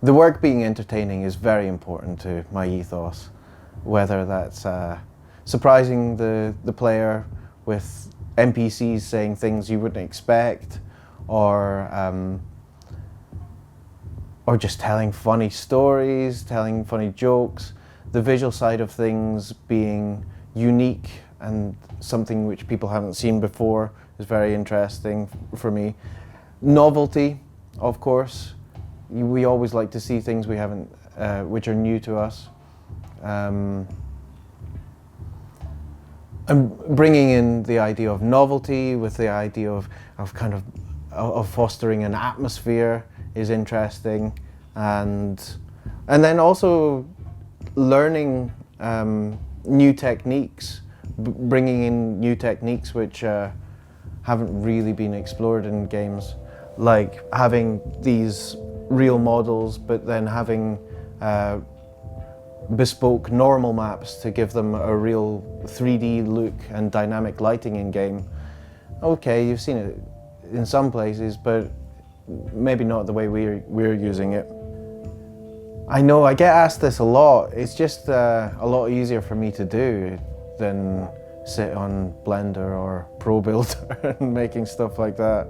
The work being entertaining is very important to my ethos, whether that's surprising the player with NPCs saying things you wouldn't expect, or just telling funny stories, telling funny jokes. The visual side of things being unique and something which people haven't seen before is very interesting for me. Novelty, of course. We always like to see things we haven't, which are new to us. And bringing in the idea of novelty with the idea of fostering an atmosphere is interesting, and then also learning new techniques, bringing in new techniques which haven't really been explored in games, like having these real models but then having bespoke normal maps to give them a real 3D look and dynamic lighting in game. Okay, you've seen it in some places, but maybe not the way we're using it. I know I get asked this a lot. It's just a lot easier for me to do than sit on Blender or Pro Builder and making stuff like that.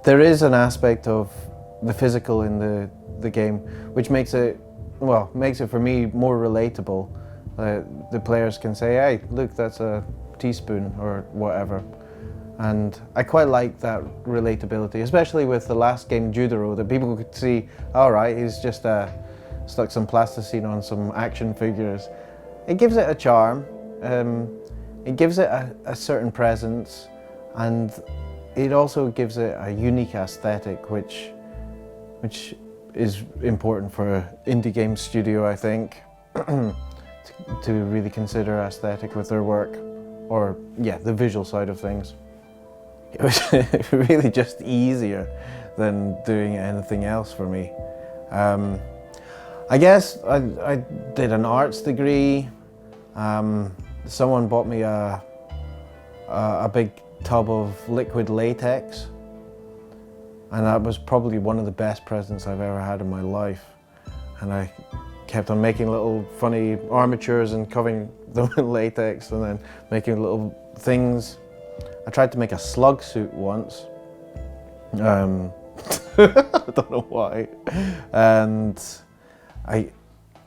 There is an aspect of the physical in the game which makes it for me more relatable. The players can say, hey, look, that's a teaspoon or whatever. And I quite like that relatability, especially with the last game, Judoro, that people could see, all right, he's just stuck some plasticine on some action figures. It gives it a charm, it gives it a certain presence, and it also gives it a unique aesthetic, which is important for an indie game studio, I think, to really consider aesthetic with their work, or yeah, the visual side of things. It was really just easier than doing anything else for me. I guess I did an arts degree. Someone bought me a big tub of liquid latex, and that was probably one of the best presents I've ever had in my life. And I kept on making little funny armatures and covering them in latex, and then making little things. I tried to make a slug suit once. I don't know why. And I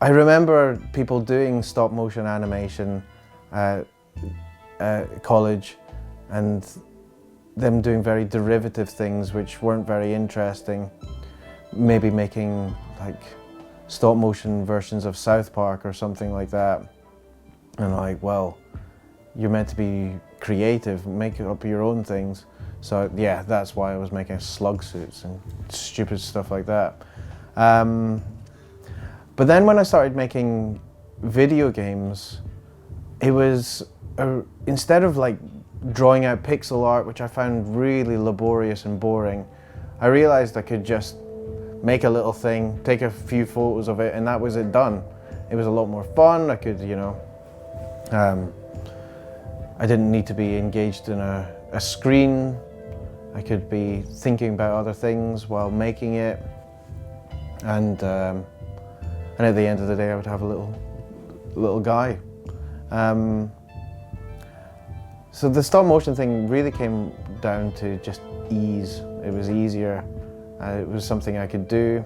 remember people doing stop motion animation at college, and them doing very derivative things which weren't very interesting. Maybe making like stop motion versions of South Park or something like that. And like, well, you're meant to be creative, make up your own things. So yeah, that's why I was making slug suits and stupid stuff like that. But then when I started making video games, it was, instead of like drawing out pixel art, which I found really laborious and boring, I realized I could just make a little thing, take a few photos of it, and that was it done. It was a lot more fun. I could, I didn't need to be engaged in a screen. I could be thinking about other things while making it. And at the end of the day, I would have a little guy. So the stop motion thing really came down to just ease. It was easier. It was something I could do.